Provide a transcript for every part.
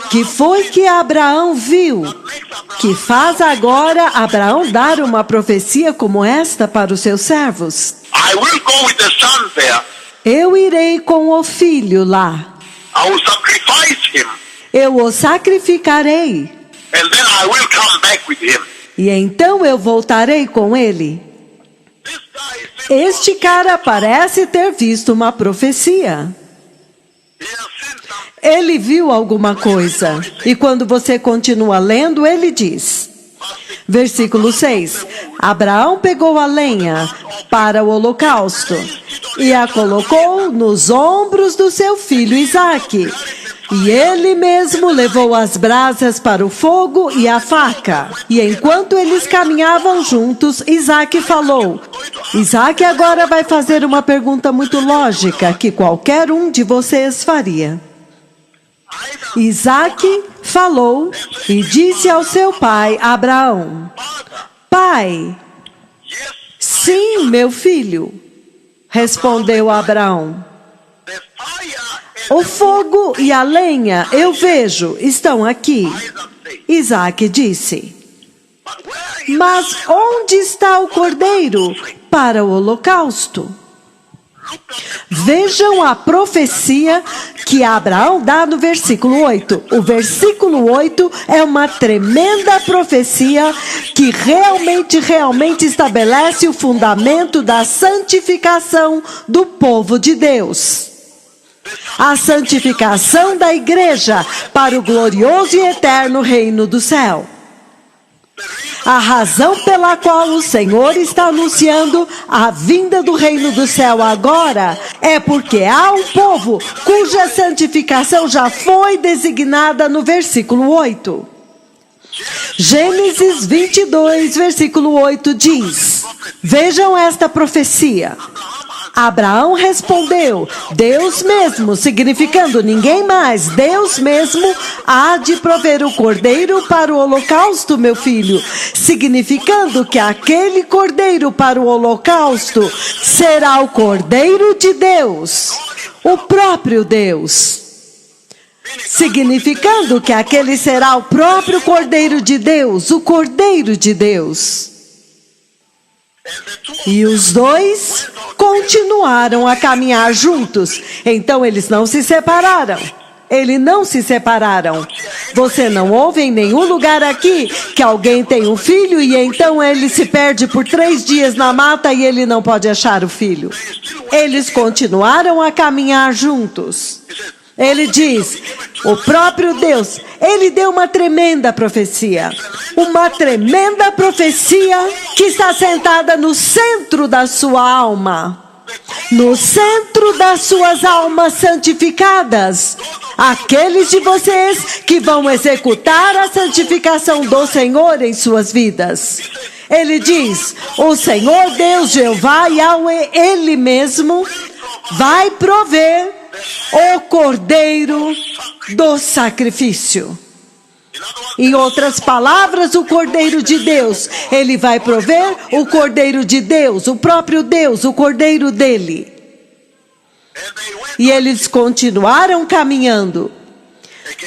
que foi que Abraão viu, que faz agora Abraão dar uma profecia como esta para os seus servos? I will go with the son there. Eu irei com o filho lá. I will sacrifice him. Eu o sacrificarei. And then I will come back with him. E então eu voltarei com ele. This guy is Este cara parece ter visto uma profecia. he has seen something. Ele viu alguma coisa. E quando você continua lendo, ele diz, versículo 6, Abraão pegou a lenha para o holocausto e a colocou nos ombros do seu filho Isaque. E ele mesmo levou as brasas para o fogo e a faca. E enquanto eles caminhavam juntos, Isaque falou. Isaque agora vai fazer uma pergunta muito lógica que qualquer um de vocês faria. Isaque falou e disse ao seu pai Abraão, Pai, sim, meu filho, respondeu Abraão. The fire O fogo e a lenha, eu vejo, estão aqui. Isaque disse, but where is mas onde está o cordeiro para o holocausto? Vejam a profecia que Abraão dá no versículo 8. O versículo 8 é uma tremenda profecia que realmente estabelece o fundamento da santificação do povo de Deus. A santificação da igreja para o glorioso e eterno reino do céu. A razão pela qual o Senhor está anunciando a vinda do reino do céu agora é porque há um povo cuja santificação já foi designada no versículo 8. Gênesis 22, versículo 8 diz, vejam esta profecia. Abraão respondeu, Deus mesmo, significando ninguém mais, Deus mesmo há de prover o cordeiro para o holocausto, meu filho, significando que aquele cordeiro para o holocausto será o cordeiro de Deus, o próprio Deus. Significando que aquele será o próprio cordeiro de Deus, o cordeiro de Deus. E os dois continuaram a caminhar juntos. Então eles não se separaram. Eles não se separaram. Você não ouve em nenhum lugar aqui que alguém tem um filho e então ele se perde por 3 dias na mata e ele não pode achar o filho. Eles continuaram a caminhar juntos. Ele diz, o próprio Deus, ele deu uma tremenda profecia. Uma tremenda profecia que está sentada no centro da sua alma. No centro das suas almas santificadas. Aqueles de vocês que vão executar a santificação do Senhor em suas vidas. Ele diz, o Senhor Deus Jeová, Yahweh, ele mesmo vai prover o cordeiro do sacrifício. Em outras palavras, o cordeiro de Deus. Ele vai prover o cordeiro de Deus, o próprio Deus, o cordeiro dele. E eles continuaram caminhando.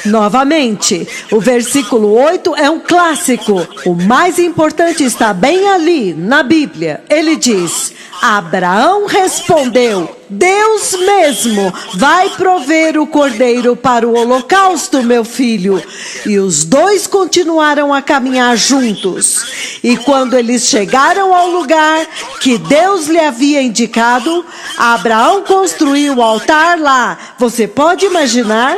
Novamente, o versículo 8 é um clássico. O mais importante está bem ali na Bíblia. Ele diz, Abraão respondeu, Deus mesmo vai prover o cordeiro para o holocausto, meu filho. E os dois continuaram a caminhar juntos. E quando eles chegaram ao lugar que Deus lhe havia indicado, Abraão construiu o altar lá. Você pode imaginar?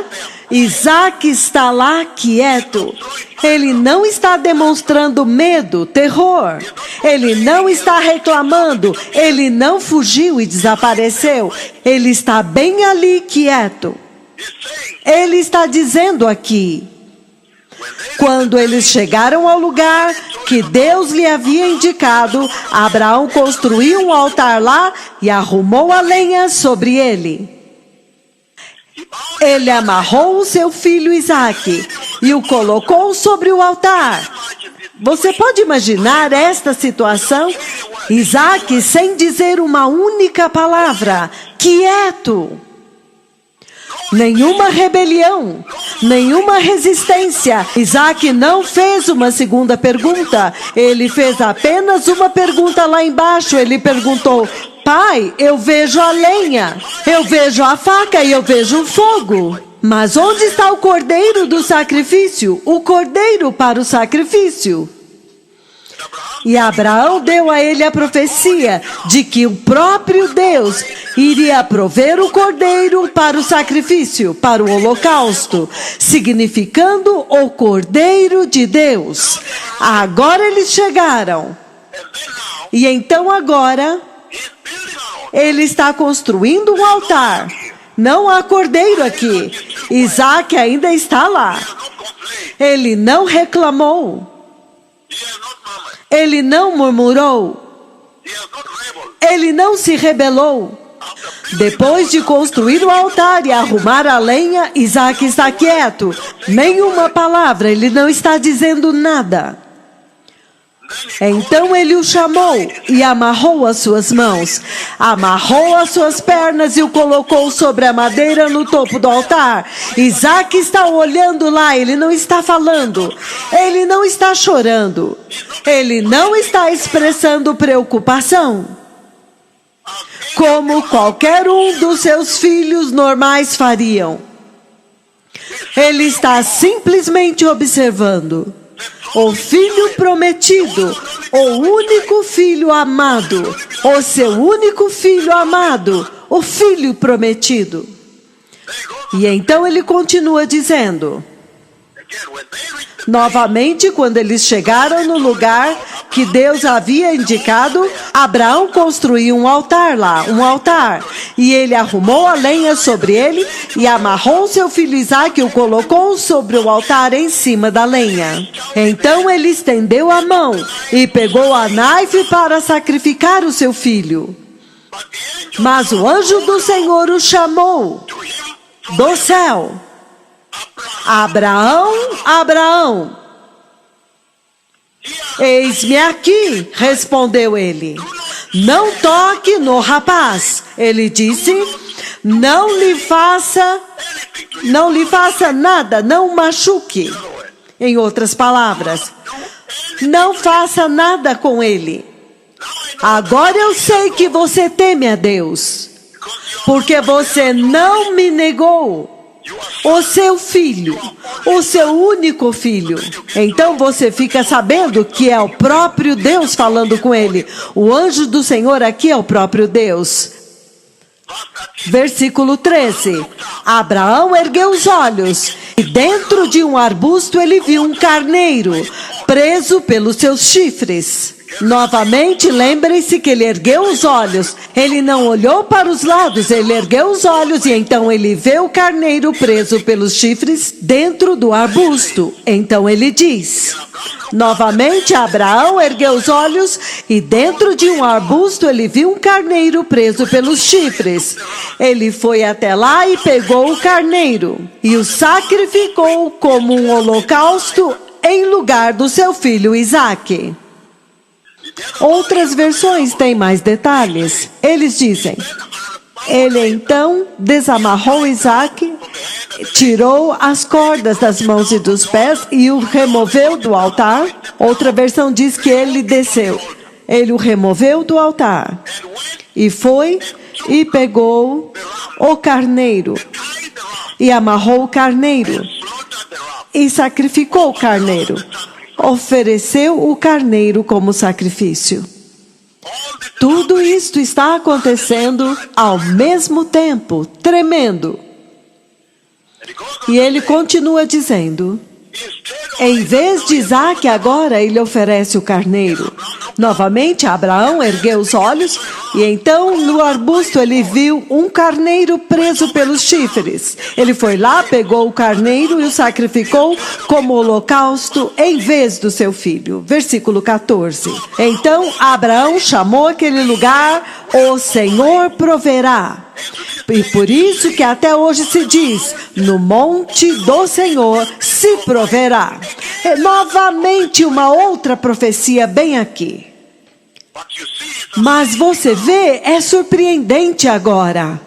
Isaque está lá quieto. Ele não está demonstrando medo, terror. Ele não está reclamando. Ele não fugiu e desapareceu. Ele está bem ali quieto. Ele está dizendo aqui. Quando eles chegaram ao lugar que Deus lhe havia indicado, Abraão construiu um altar lá e arrumou a lenha sobre ele. Ele amarrou o seu filho Isaque e o colocou sobre o altar. Você pode imaginar esta situação? Isaque sem dizer uma única palavra, quieto. Nenhuma rebelião, nenhuma resistência. Isaac não fez uma segunda pergunta. Ele fez apenas uma pergunta lá embaixo. Ele perguntou: pai, eu vejo a lenha, eu vejo a faca e eu vejo o fogo. Mas onde está o cordeiro do sacrifício? O cordeiro para o sacrifício. E Abraão deu a ele a profecia de que o próprio Deus iria prover o cordeiro para o sacrifício, para o holocausto, significando o cordeiro de Deus. Agora eles chegaram. E então agora ele está construindo um altar. Não há cordeiro aqui. Isaac ainda está lá. Ele não reclamou. Ele não murmurou. Ele não se rebelou. Depois de construir o altar e arrumar a lenha, Isaac está quieto. Nenhuma palavra, ele não está dizendo nada. Então ele o chamou e amarrou as suas mãos, amarrou as suas pernas e o colocou sobre a madeira no topo do altar. Isaac está olhando lá, ele não está falando, ele não está chorando, ele não está expressando preocupação, como qualquer um dos seus filhos normais fariam. Ele está simplesmente observando. O filho prometido, o único filho amado, o seu único filho amado, o filho prometido. E então ele continua dizendo, novamente, quando eles chegaram no lugar que Deus havia indicado, Abraão construiu um altar lá, um altar. E ele arrumou a lenha sobre ele e amarrou seu filho Isaac e o colocou sobre o altar em cima da lenha. Então ele estendeu a mão e pegou a naife para sacrificar o seu filho. Mas o anjo do Senhor o chamou do céu. Abraão, Abraão. Eis-me aqui, respondeu ele. Não toque no rapaz. Ele disse, não lhe faça nada, não o machuque. Em outras palavras, não faça nada com ele. Agora eu sei que você teme a Deus, porque você não me negou o seu filho, o seu único filho. Então você fica sabendo que é o próprio Deus falando com ele. O anjo do Senhor aqui é o próprio Deus. Versículo 13. Abraão ergueu os olhos e dentro de um arbusto ele viu um carneiro preso pelos seus chifres. Novamente, lembrem-se que ele ergueu os olhos. Ele não olhou para os lados, ele ergueu os olhos e então ele vê o carneiro preso pelos chifres dentro do arbusto. Então ele diz, novamente Abraão ergueu os olhos e dentro de um arbusto ele viu um carneiro preso pelos chifres. Ele foi até lá e pegou o carneiro e o sacrificou como um holocausto em lugar do seu filho Isaque. Outras versões têm mais detalhes. Eles dizem, ele então desamarrou Isaque, tirou as cordas das mãos e dos pés e o removeu do altar. Outra versão diz que ele desceu. Ele o removeu do altar e foi e pegou o carneiro e amarrou o carneiro e sacrificou o carneiro. Ofereceu o carneiro como sacrifício. Tudo isto está acontecendo ao mesmo tempo, tremendo. E ele continua dizendo, em vez de Isaque agora ele oferece o carneiro. Novamente Abraão ergueu os olhos e então no arbusto ele viu um carneiro preso pelos chifres. Ele foi lá, pegou o carneiro e o sacrificou como holocausto em vez do seu filho. Versículo 14. Então Abraão chamou aquele lugar, o Senhor proverá. E por isso que até hoje se diz, no monte do Senhor se proverá. Novamente uma outra profecia bem aqui. Mas você vê, é surpreendente agora,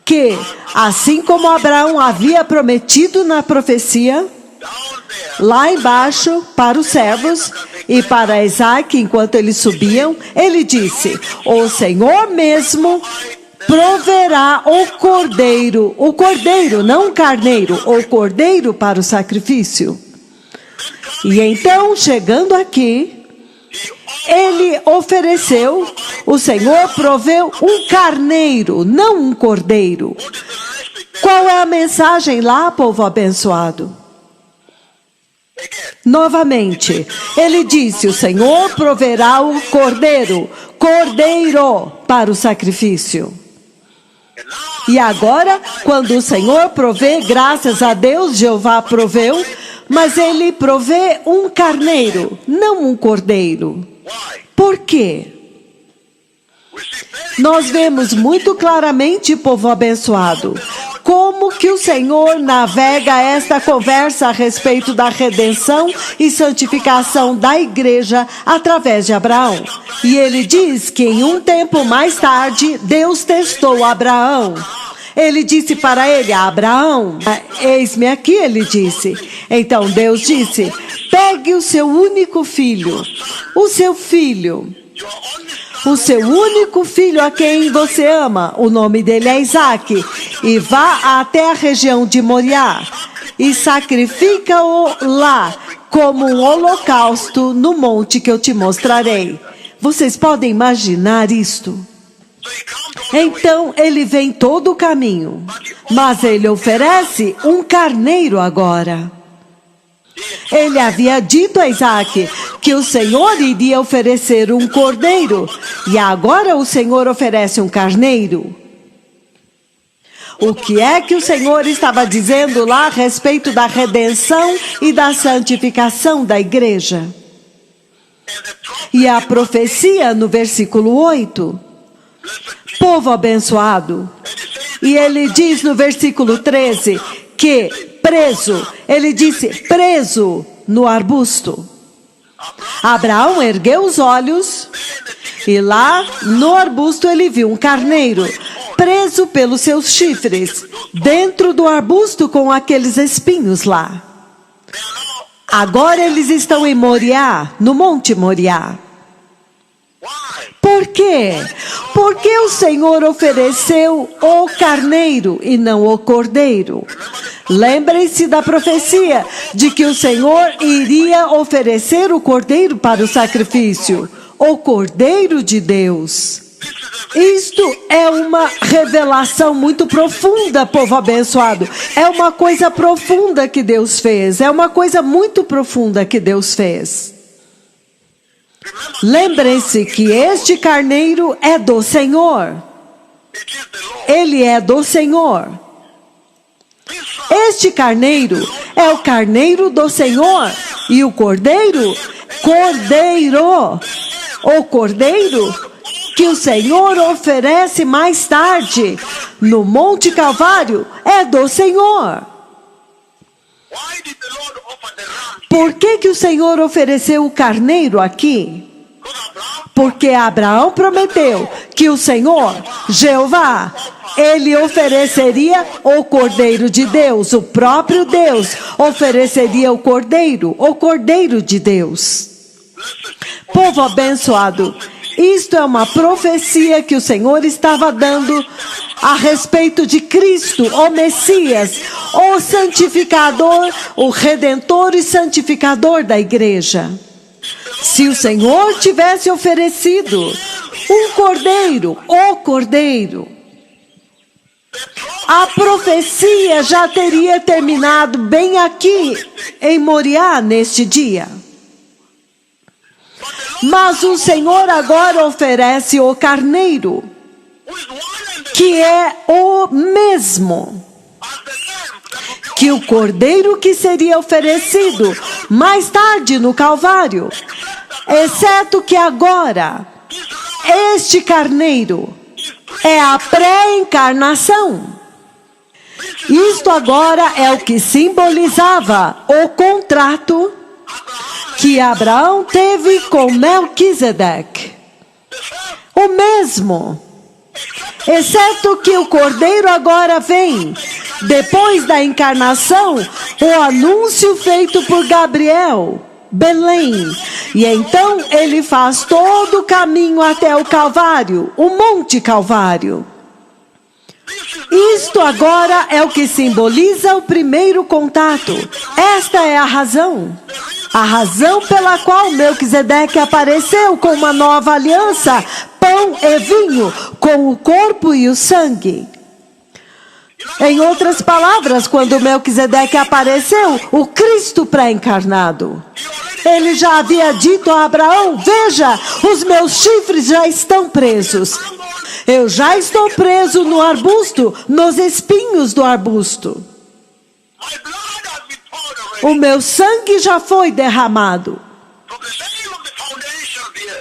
que, assim como Abraão havia prometido na profecia, down there, lá embaixo, para os servos e para Isaac, enquanto eles subiam, ele disse: o Senhor mesmo proverá o cordeiro, não o carneiro, o cordeiro para o sacrifício. E então, chegando aqui, ele ofereceu, o Senhor proveu um carneiro, não um cordeiro. Qual é a mensagem lá, povo abençoado? Novamente, ele disse: o Senhor proverá o cordeiro para o sacrifício. E agora, quando o Senhor provê, graças a Deus, Jeová proveu, mas ele provê um carneiro, não um cordeiro. why? Por quê? We see very Nós vemos muito claramente, povo abençoado, como que o Senhor navega esta conversa a respeito da redenção e santificação da igreja através de Abraão. E ele diz que em um tempo mais tarde, Deus testou Abraão. Ele disse para ele: Abraão, eis-me aqui, ele disse. Então Deus disse: pegue o seu único filho, o seu filho, your only son, o seu único filho a quem você ama, o nome dele é Isaac, e vá até a região de Moriá e sacrifica-o lá como um holocausto no monte que eu te mostrarei. Vocês podem imaginar isto? so he comes on Então ele vem todo o caminho, mas ele oferece um carneiro agora. Ele havia dito a Isaac que o Senhor iria oferecer um cordeiro, e agora o Senhor oferece um carneiro. O que é que o Senhor estava dizendo lá a respeito da redenção e da santificação da igreja? and the prophet, E a profecia no versículo 8, povo abençoado, e ele diz no versículo 13 que preso, ele disse preso no arbusto. Abraão ergueu os olhos e lá no arbusto ele viu um carneiro preso pelos seus chifres dentro do arbusto com aqueles espinhos lá. Agora eles estão em Moriá, no Monte Moriá. why? Por quê? Porque o Senhor ofereceu o carneiro e não o cordeiro. Lembrem-se da profecia de que o Senhor iria oferecer o cordeiro para o sacrifício, o cordeiro de Deus. Isto é uma revelação muito profunda, povo abençoado. É uma coisa profunda que Deus fez. É uma coisa muito profunda que Deus fez. Lembrem-se que este carneiro é do Senhor. It is the Lord. Ele é do Senhor. This son, Este carneiro é o carneiro do Senhor. E o cordeiro, o cordeiro que o Senhor oferece mais tarde no Monte Calvário é do Senhor. why did the Lord offer the ram? Por que o Senhor ofereceu o carneiro aqui? Because Abraham Porque Abraão prometeu que o Senhor, Jeová, ele ofereceria o cordeiro de Deus, o próprio Deus ofereceria o cordeiro de Deus. Povo abençoado, isto é uma profecia que o Senhor estava dando a respeito de Cristo, o Messias, o santificador, o redentor e santificador da igreja. Se o Senhor tivesse oferecido um cordeiro, o cordeiro, a profecia já teria terminado bem aqui em Moriá neste dia. Mas o Senhor agora oferece o carneiro, who is one and the que é o mesmo as the lamb that will be que o cordeiro que seria oferecido mais tarde no Calvário. Exceto que agora, este carneiro é a pré-encarnação. Isto agora é o que simbolizava o contrato que Abraão teve com Melquisedeque. O mesmo, exceto que o Cordeiro agora vem, depois da encarnação, o anúncio feito por Gabriel, Belém. E então ele faz todo o caminho até o Calvário, o Monte Calvário. Isto agora é o que simboliza o primeiro contato. Esta é a razão pela qual Melquisedeque apareceu com uma nova aliança, pão e vinho, com o corpo e o sangue. Em outras palavras, quando Melquisedeque apareceu, o Cristo pré-encarnado, ele já havia dito a Abraão: veja, os meus chifres já estão presos. Eu já estou preso no arbusto, nos espinhos do arbusto. O meu sangue já foi derramado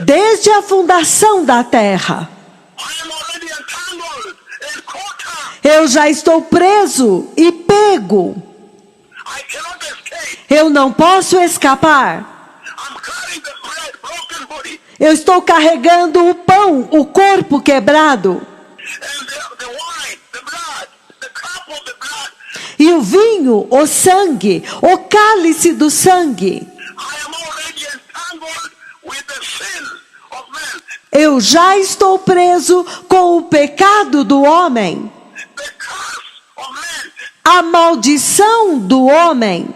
desde a fundação da terra. Eu já estou preso e pego. Eu não posso escapar. Eu estou carregando o pão, o corpo quebrado. E o vinho, o sangue, o cálice do sangue. Eu já estou preso com o pecado do homem. A maldição do homem.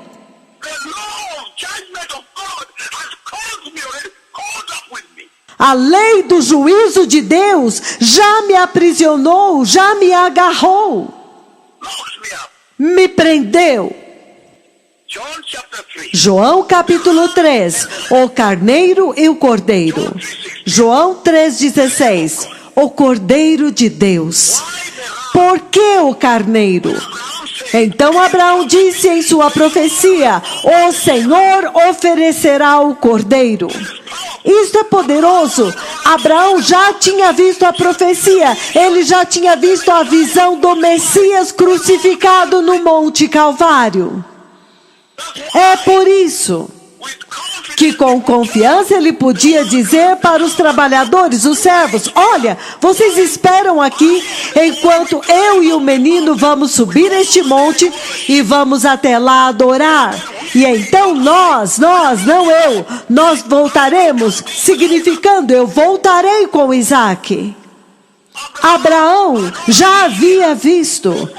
A lei do juízo de Deus já me aprisionou, já me agarrou, me prendeu. João capítulo 3, o carneiro e o cordeiro. João 3,16, o cordeiro de Deus. Por que o carneiro? Então Abraão disse em sua profecia: o Senhor oferecerá o cordeiro. Isto é poderoso. Abraão já tinha visto a profecia. Ele já tinha visto a visão do Messias crucificado no Monte Calvário. É por isso que com confiança ele podia dizer para os trabalhadores, os servos: olha, vocês esperam aqui enquanto eu e o menino vamos subir este monte e vamos até lá adorar. E então nós voltaremos, significando eu voltarei com Isaac. Abraão já havia visto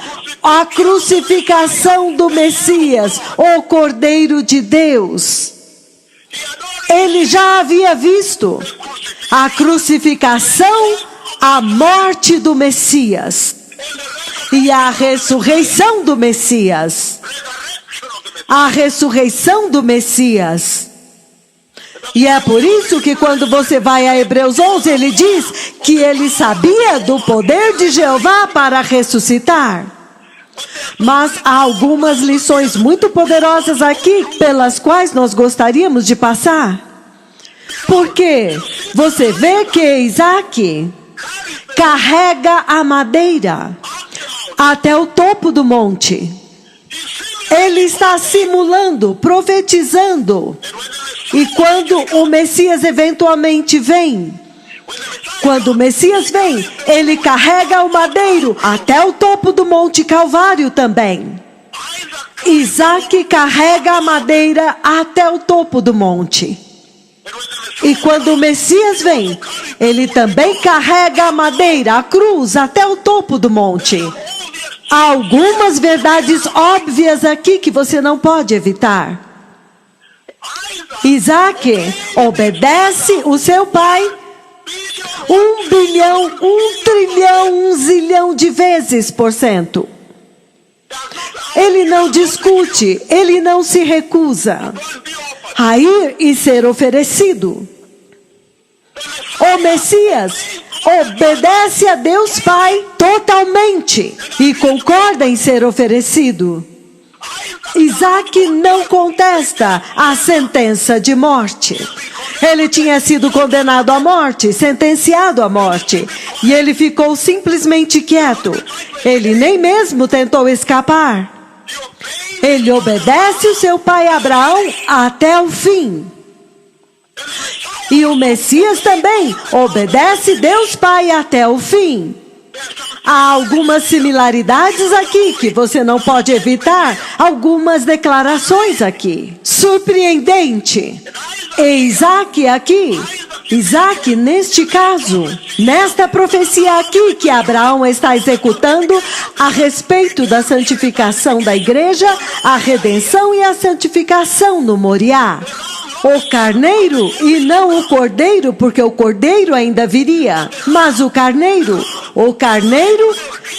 a crucificação do Messias, o Cordeiro de Deus. Ele já havia visto a crucificação, a morte do Messias e a ressurreição do Messias. A ressurreição do Messias. E é por isso que quando você vai a Hebreus 11, ele diz que ele sabia do poder de Jeová para ressuscitar. Mas há algumas lições muito poderosas aqui, pelas quais nós gostaríamos de passar. Porque você vê que Isaac carrega a madeira até o topo do monte. Ele está simulando, profetizando. E quando o Messias eventualmente vem, quando o Messias vem, ele carrega o madeiro até o topo do Monte Calvário também. Isaac carrega a madeira até o topo do monte. E quando o Messias vem, ele também carrega a madeira, a cruz, até o topo do monte. Há algumas verdades óbvias aqui que você não pode evitar. Isaac obedece o seu pai 1 bilhão, 1 trilhão, 1 zilhão de vezes por cento. Ele não discute, ele não se recusa a ir e ser oferecido. O Messias obedece a Deus Pai totalmente e concorda em ser oferecido. Isaac não contesta a sentença de morte. Ele tinha sido condenado à morte, sentenciado à morte, e ele ficou simplesmente quieto. Ele nem mesmo tentou escapar. Ele obedece o seu pai Abraão até o fim. E o Messias também obedece Deus Pai até o fim. Há algumas similaridades aqui que você não pode evitar. Algumas declarações aqui. Surpreendente. E Isaac aqui. Isaac, neste caso, nesta profecia aqui que Abraão está executando a respeito da santificação da igreja, a redenção e a santificação no Moriá. O carneiro e não o cordeiro, porque o cordeiro ainda viria. Mas o carneiro,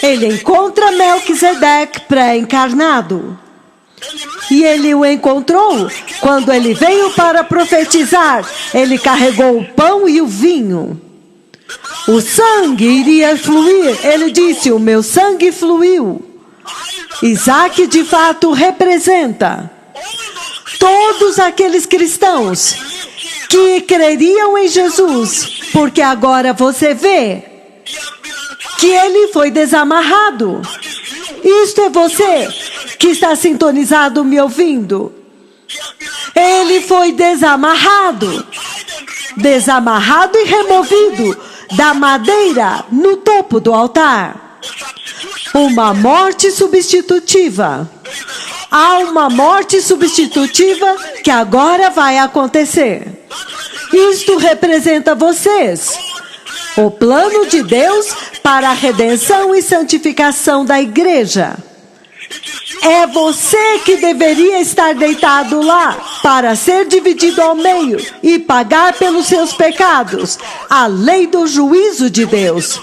ele encontra Melquisedeque pré-encarnado. E ele o encontrou quando ele veio para profetizar. Ele carregou o pão e o vinho. O sangue iria fluir. Ele disse, o meu sangue fluiu. Isaac de fato representa todos aqueles cristãos que creriam em Jesus, porque agora você vê que ele foi desamarrado. Isto é você que está sintonizado me ouvindo. Ele foi desamarrado e removido da madeira no topo do altar. Uma morte substitutiva. Há uma morte substitutiva que agora vai acontecer. Isto representa vocês. O plano de Deus para a redenção e santificação da igreja. É você que deveria estar deitado lá para ser dividido ao meio e pagar pelos seus pecados. A lei do juízo de Deus.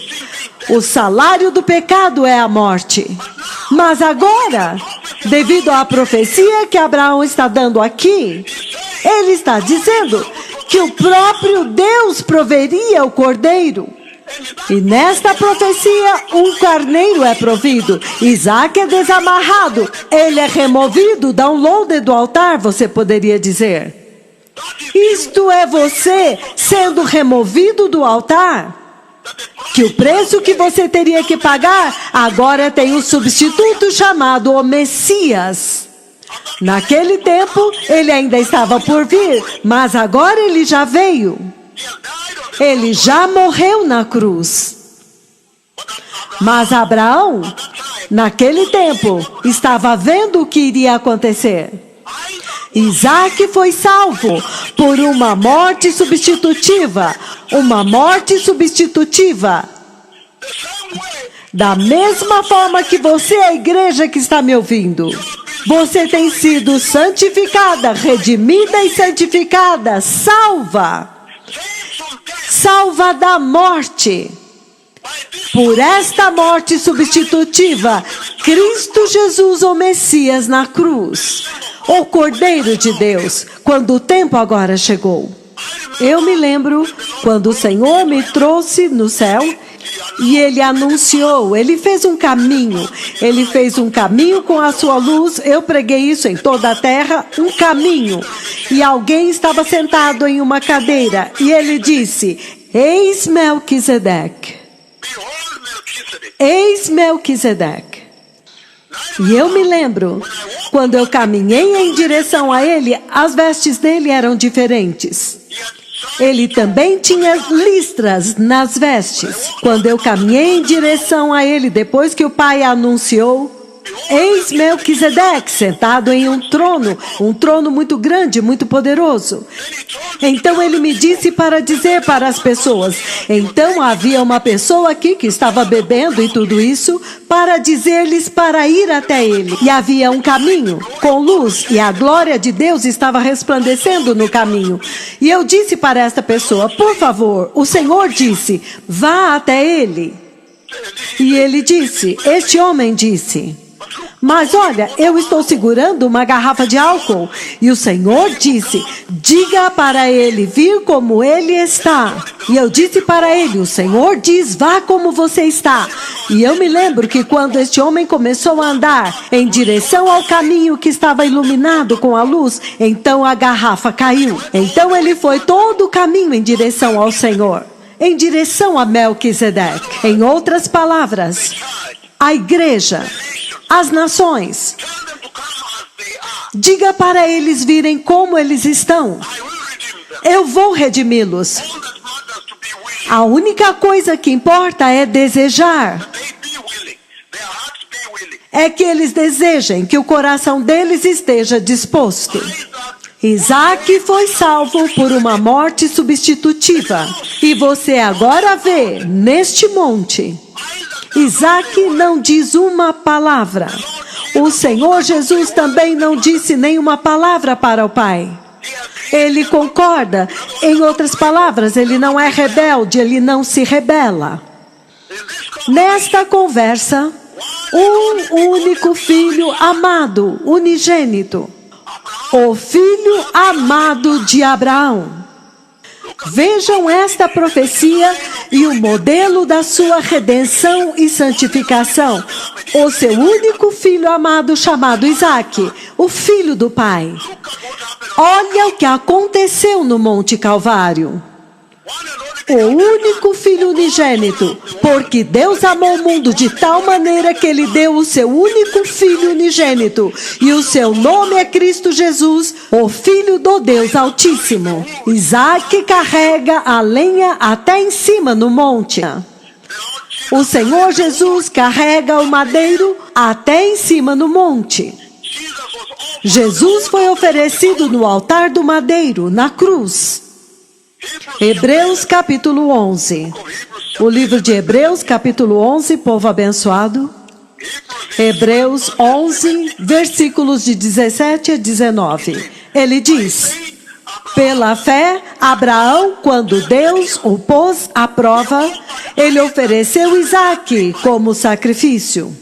O salário do pecado é a morte. Mas agora, devido à profecia que Abraão está dando aqui, ele está dizendo que o próprio Deus proveria o cordeiro. E nesta profecia, um carneiro é provido. Isaac é desamarrado. Ele é removido, downloaded do altar, você poderia dizer. Isto é você sendo removido do altar. Que o preço que você teria que pagar, agora tem um substituto chamado o Messias. Naquele tempo, ele ainda estava por vir, mas agora ele já veio. Ele já morreu na cruz. Mas Abraão, naquele tempo, estava vendo o que iria acontecer. Isaac foi salvo por uma morte substitutiva. Uma morte substitutiva. Da mesma forma que você, a igreja que está me ouvindo, você tem sido santificada, redimida e santificada, salva. Salva da morte. Por esta morte substitutiva, Cristo Jesus, o Messias na cruz, o Cordeiro de Deus, quando o tempo agora chegou. Eu me lembro quando o Senhor me trouxe no céu e Ele anunciou, Ele fez um caminho. Ele fez um caminho com a sua luz. Eu preguei isso em toda a terra, um caminho. E alguém estava sentado em uma cadeira e Ele disse, eis Melquisedeque. Eis Melquisedeque. E eu me lembro, quando eu caminhei em direção a ele, as vestes dele eram diferentes. Ele também tinha listras nas vestes. Quando eu caminhei em direção a ele, depois que o Pai anunciou, eis Melquisedeque sentado em um trono muito grande, muito poderoso. Então ele me disse para dizer para as pessoas, então havia uma pessoa aqui que estava bebendo e tudo isso, para dizer-lhes para ir até ele. E havia um caminho com luz e a glória de Deus estava resplandecendo no caminho. E eu disse para esta pessoa, por favor, o Senhor disse, vá até ele. E ele disse, este homem disse, mas olha, eu estou segurando uma garrafa de álcool. E o Senhor disse, diga para ele vir como ele está. E eu disse para ele, o Senhor diz, vá como você está. E eu me lembro que quando este homem começou a andar em direção ao caminho que estava iluminado com a luz, então a garrafa caiu. Então ele foi todo o caminho em direção ao Senhor, em direção a Melquisedeque. Em outras palavras, a igreja, as nações, diga para eles virem como eles estão. Eu vou redimi-los. A única coisa que importa é desejar. é que eles desejem que o coração deles esteja disposto. Isaac foi salvo por uma morte substitutiva. E você agora vê, neste monte, Isaac não diz uma palavra. O Senhor Jesus também não disse nenhuma palavra para o Pai. Ele concorda. Em outras palavras, ele não é rebelde, ele não se rebela. Nesta conversa, um único filho amado, unigênito, o filho amado de Abraão. Vejam esta profecia e o modelo da sua redenção e santificação. O seu único filho amado chamado Isaac, o filho do Pai. Olha o que aconteceu no Monte Calvário. O único filho unigênito, porque Deus amou o mundo de tal maneira que ele deu o seu único filho unigênito, e o seu nome é Cristo Jesus, o Filho do Deus Altíssimo. Isaac carrega a lenha até em cima no monte. O Senhor Jesus carrega o madeiro até em cima no monte. Jesus foi oferecido no altar do madeiro, na cruz. Hebreus capítulo 11. O livro de Hebreus capítulo 11, povo abençoado. Hebreus 11, versículos de 17 a 19. Ele diz: pela fé, Abraão, quando Deus o pôs à prova, ele ofereceu Isaque como sacrifício.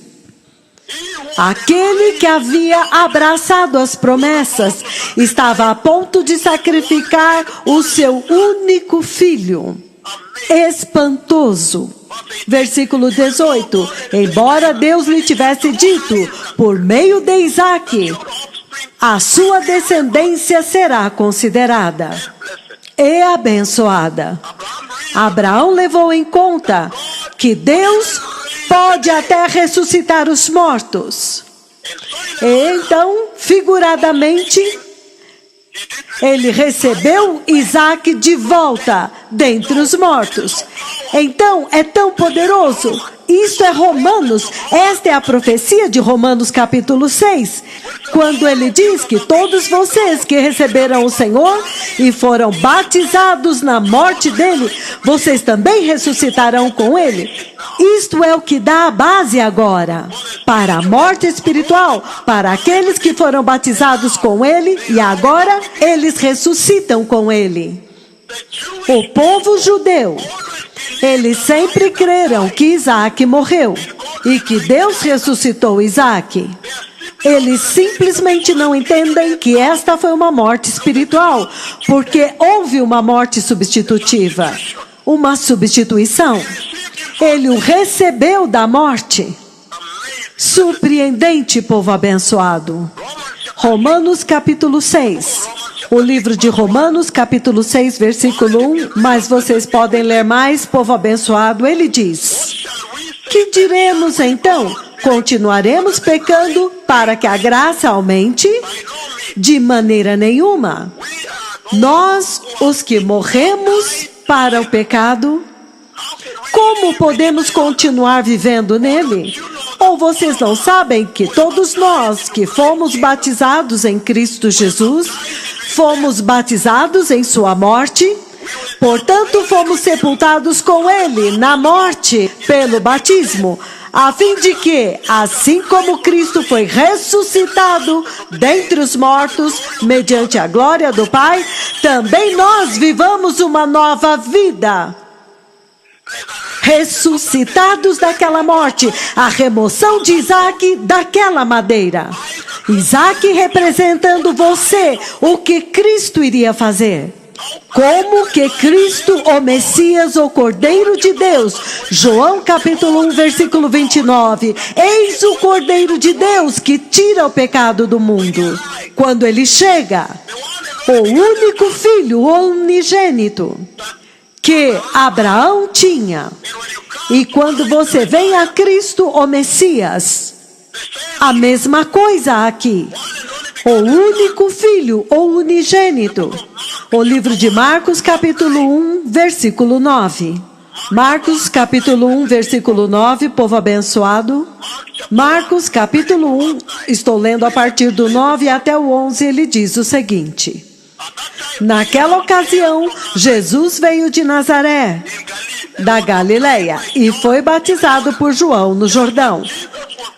Aquele que havia abraçado as promessas estava a ponto de sacrificar o seu único filho. Espantoso. Versículo 18. Embora Deus lhe tivesse dito, por meio de Isaque, a sua descendência será considerada e abençoada. Abraão levou em conta que Deus pode até ressuscitar os mortos. E então, figuradamente, ele recebeu Isaque de volta dentre os mortos. Então, é tão poderoso. Isto é Romanos, esta é a profecia de Romanos capítulo 6, quando ele diz que todos vocês que receberam o Senhor e foram batizados na morte dele, vocês também ressuscitarão com ele. Isto é o que dá a base agora para a morte espiritual, para aqueles que foram batizados com ele e agora eles ressuscitam com ele. O povo judeu, eles sempre creram que Isaque morreu e que Deus ressuscitou Isaque. Eles simplesmente não entendem que esta foi uma morte espiritual, porque houve uma morte substitutiva, uma substituição. Ele o recebeu da morte. Surpreendente, povo abençoado. Romanos capítulo 6. O livro de Romanos, capítulo 6, versículo 1, mas vocês podem ler mais, povo abençoado. Ele diz: que diremos então? Continuaremos pecando para que a graça aumente? De maneira nenhuma. Nós, os que morremos para o pecado, como podemos continuar vivendo nele? Ou vocês não sabem que todos nós que fomos batizados em Cristo Jesus, fomos batizados em sua morte? Portanto, fomos sepultados com ele na morte pelo batismo, a fim de que, assim como Cristo foi ressuscitado dentre os mortos, mediante a glória do Pai, também nós vivamos uma nova vida. Ressuscitados daquela morte, a remoção de Isaque daquela madeira. Isaque representando você, o que Cristo iria fazer. Como que Cristo, o Messias, o Cordeiro de Deus, João capítulo 1, versículo 29, eis o Cordeiro de Deus que tira o pecado do mundo. Quando ele chega, o único filho, o unigênito, que Abraão tinha. E quando você vem a Cristo, o Messias, a mesma coisa aqui. O único filho, o unigênito. O livro de Marcos, capítulo 1, versículo 9. Marcos capítulo 1, versículo 9, povo abençoado. Marcos capítulo 1, estou lendo a partir do 9 até o 11, ele diz o seguinte: naquela ocasião, Jesus veio de Nazaré, da Galileia, e foi batizado por João no Jordão.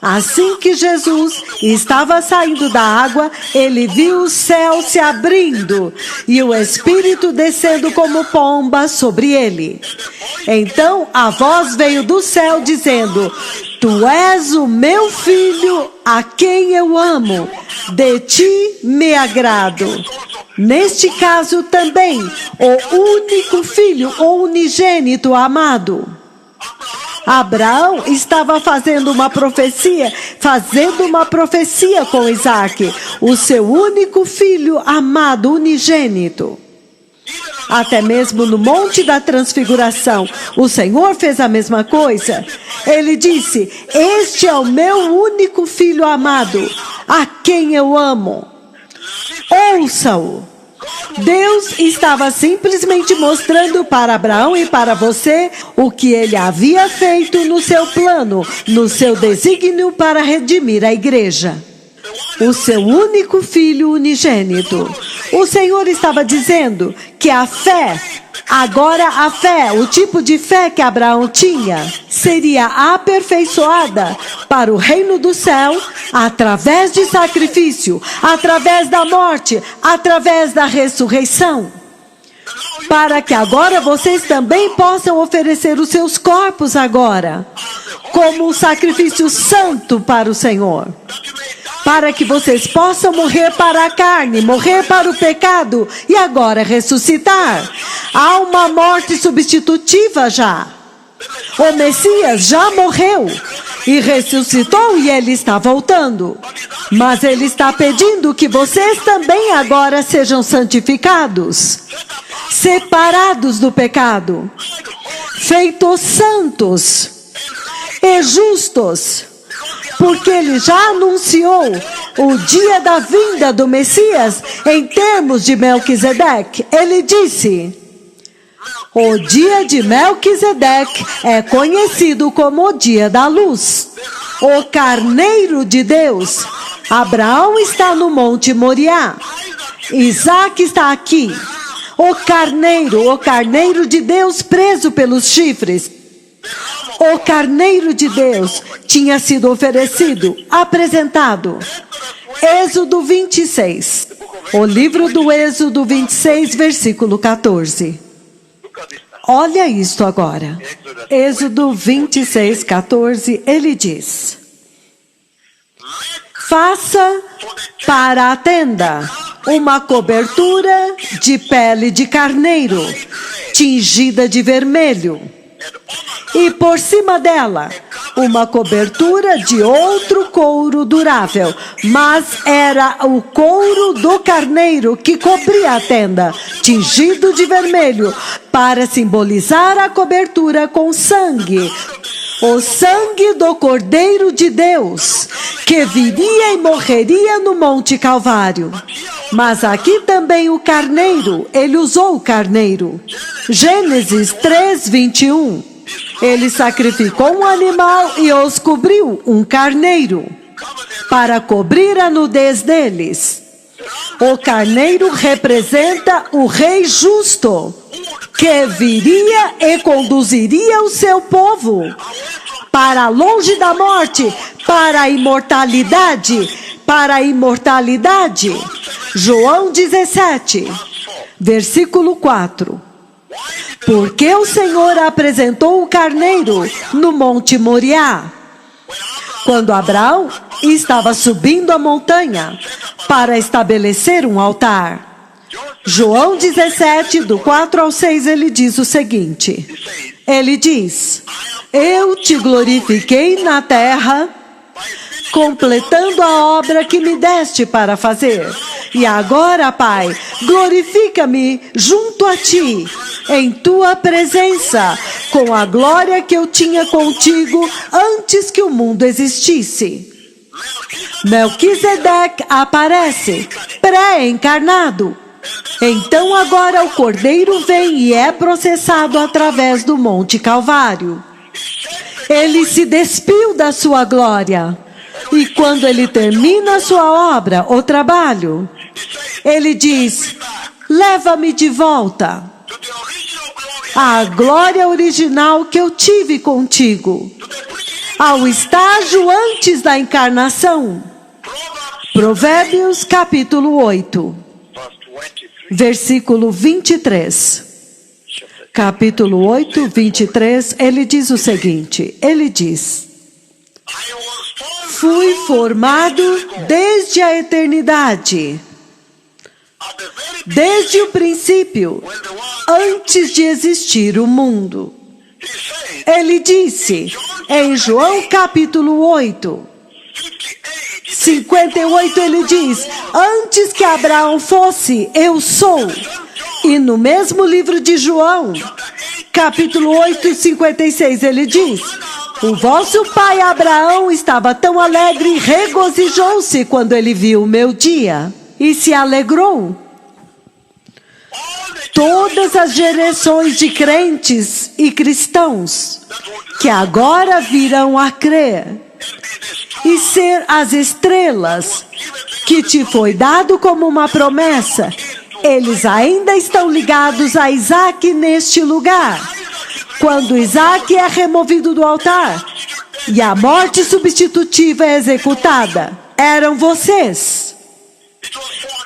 Assim que Jesus estava saindo da água, ele viu o céu se abrindo e o Espírito descendo como pomba sobre ele. Então a voz veio do céu dizendo: Tu és o meu filho, a quem eu amo, de ti me agrado. Neste caso também, o único filho, o unigênito amado. Abraão estava fazendo uma profecia com Isaac, o seu único filho amado, unigênito. Até mesmo no Monte da Transfiguração, o Senhor fez a mesma coisa. Ele disse: este é o meu único filho amado, a quem eu amo. Ouça-o. Deus estava simplesmente mostrando para Abraão e para você o que ele havia feito no seu plano, no seu desígnio para redimir a igreja. O seu único filho unigênito. O Senhor estava dizendo que a fé, o tipo de fé que Abraão tinha, seria aperfeiçoada para o reino do céu através de sacrifício, através da morte, através da ressurreição. Para que agora vocês também possam oferecer os seus corpos agora, como um sacrifício santo para o Senhor. Para que vocês possam morrer para a carne, morrer para o pecado e agora ressuscitar. Há uma morte substitutiva já. O Messias já morreu e ressuscitou e ele está voltando. Mas ele está pedindo que vocês também agora sejam santificados, separados do pecado, feitos santos e justos. Porque ele já anunciou o dia da vinda do Messias em termos de Melquisedeque. Ele disse: o dia de Melquisedeque é conhecido como o dia da luz, o carneiro de Deus. Abraão está no Monte Moriá. Isaac está aqui. O carneiro de Deus preso pelos chifres. O carneiro de Deus tinha sido oferecido, apresentado. Êxodo 26. O livro do Êxodo 26, versículo 14. Olha isto agora. Êxodo 26, 14, ele diz: faça para a tenda uma cobertura de pele de carneiro, tingida de vermelho. E por cima dela, uma cobertura de outro couro durável, mas era o couro do carneiro que cobria a tenda, tingido de vermelho, para simbolizar a cobertura com sangue. O sangue do Cordeiro de Deus, que viria e morreria no Monte Calvário. Mas aqui também o carneiro, ele usou o carneiro. Gênesis 3, 21. Ele sacrificou um animal e os cobriu, um carneiro, para cobrir a nudez deles. O carneiro representa o Rei justo, que viria e conduziria o seu povo para longe da morte, para a imortalidade, João 17, versículo 4. Porque o Senhor apresentou o carneiro no Monte Moriá, quando Abraão estava subindo a montanha para estabelecer um altar. João 17, do 4 ao 6, ele diz o seguinte. Ele diz: eu te glorifiquei na terra, completando a obra que me deste para fazer. E agora, Pai, glorifica-me junto a ti, em tua presença, com a glória que eu tinha contigo antes que o mundo existisse. Melquisedeque aparece, pré-encarnado. Então agora o Cordeiro vem e é processado através do Monte Calvário. Ele se despiu da sua glória. E quando ele termina a sua obra, o trabalho, ele diz: leva-me de volta to the original glory, à glória original que eu tive contigo, to the pre- ao estágio antes da encarnação. Provérbios capítulo 8, verse 23. versículo 23. Capítulo 8, 23, ele diz o seguinte, ele diz: I was formed fui formado desde a eternidade, at the very desde o princípio, when the world, antes de existir o mundo. he said, Ele disse em João capítulo 8, 58, ele diz: antes que Abraão fosse, eu sou. E no mesmo livro de João, capítulo 8, 56, ele diz: o vosso pai Abraão estava tão alegre e regozijou-se quando ele viu o meu dia e se alegrou. Todas as gerações de crentes e cristãos que agora virão a crer e ser as estrelas que te foi dado como uma promessa, eles ainda estão ligados a Isaac neste lugar. Quando Isaac é removido do altar e a morte substitutiva é executada, eram vocês.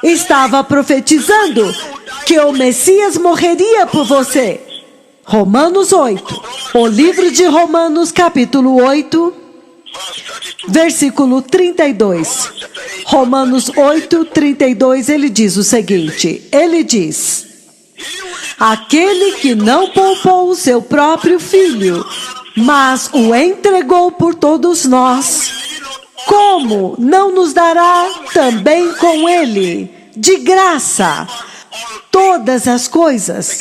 Estava profetizando que o Messias morreria por você. Romanos 8. O livro de Romanos, capítulo 8, versículo 32. Romanos 8, 32, ele diz o seguinte, ele diz: aquele que não poupou o seu próprio filho, mas o entregou por todos nós, como não nos dará também com ele, de graça, todas as coisas?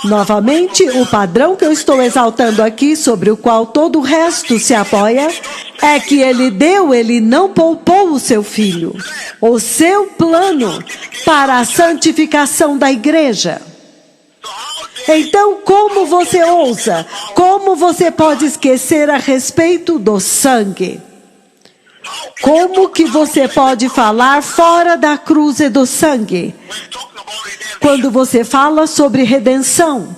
Novamente, o padrão que eu estou exaltando aqui, sobre o qual todo o resto se apoia, é que ele não poupou o seu filho, o seu plano para a santificação da igreja. Então, como você ousa? Como você pode esquecer a respeito do sangue? Como que você pode falar fora da cruz e do sangue? Quando você fala sobre redenção,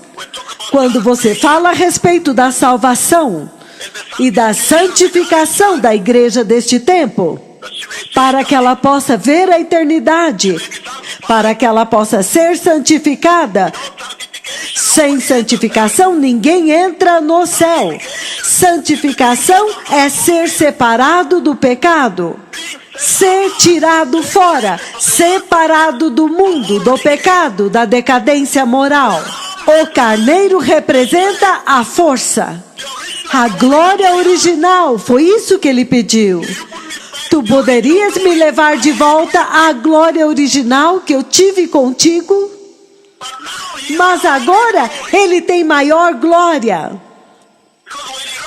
quando você fala a respeito da salvação e da santificação da igreja deste tempo, para que ela possa ver a eternidade, para que ela possa ser santificada. Sem santificação, ninguém entra no céu. Santificação é ser separado do pecado, ser tirado fora, separado do mundo, do pecado, da decadência moral. O carneiro representa a força, a glória original. Foi isso que ele pediu. Tu poderias me levar de volta à glória original que eu tive contigo? Mas agora ele tem maior glória.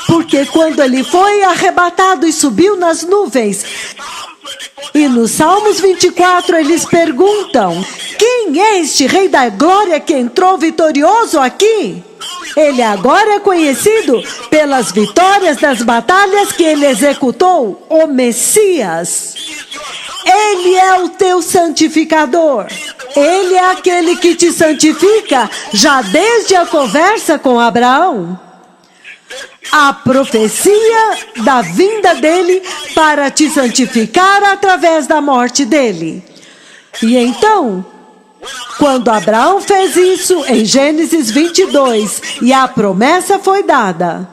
Porque quando ele foi arrebatado e subiu nas nuvens, e no Salmos 24 eles perguntam: quem é este Rei da Glória que entrou vitorioso aqui? Ele agora é conhecido pelas vitórias das batalhas que ele executou, o Messias. Ele é o teu santificador. Ele é aquele que te santifica já desde a conversa com Abraão. A profecia da vinda dele para te santificar através da morte dele. E então, quando Abraão fez isso em Gênesis 22, e a promessa foi dada,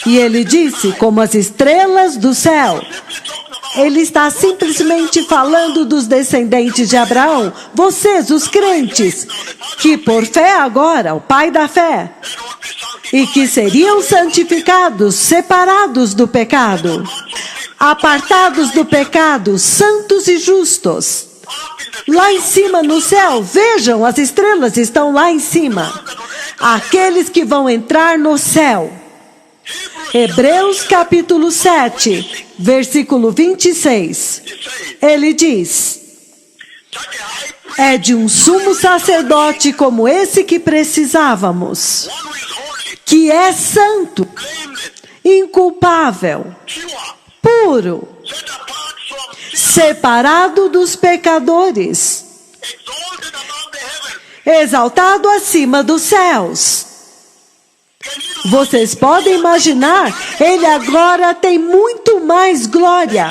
e ele disse, como as estrelas do céu. Ele está simplesmente falando dos descendentes de Abraão, vocês, os crentes, que por fé agora, o pai da fé, e que seriam santificados, separados do pecado, apartados do pecado, santos e justos. Lá em cima no céu, vejam, as estrelas estão lá em cima. Aqueles que vão entrar no céu. Hebreus capítulo 7, versículo 26. Ele diz: É de um sumo sacerdote como esse que precisávamos, one who is holy, que é santo, blameless, inculpável, pure, puro, set apart from sin, separado dos pecadores, exalted above the heavens. exaltado acima dos céus. Can you Vocês podem imaginar, ele agora tem muito mais glória,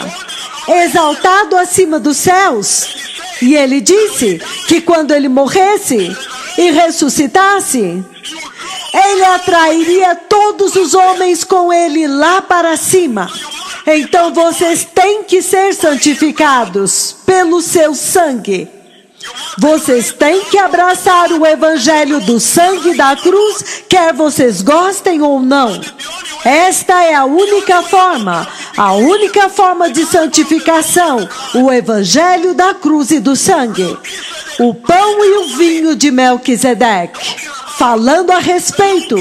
exaltado acima dos céus. E ele disse que quando ele morresse e ressuscitasse, ele atrairia todos os homens com ele lá para cima. Então vocês têm que ser santificados pelo seu sangue. Vocês têm que abraçar o evangelho do sangue da cruz, quer vocês gostem ou não. Esta é a única forma de santificação, o evangelho da cruz e do sangue. O pão e o vinho de Melquisedeque, falando a respeito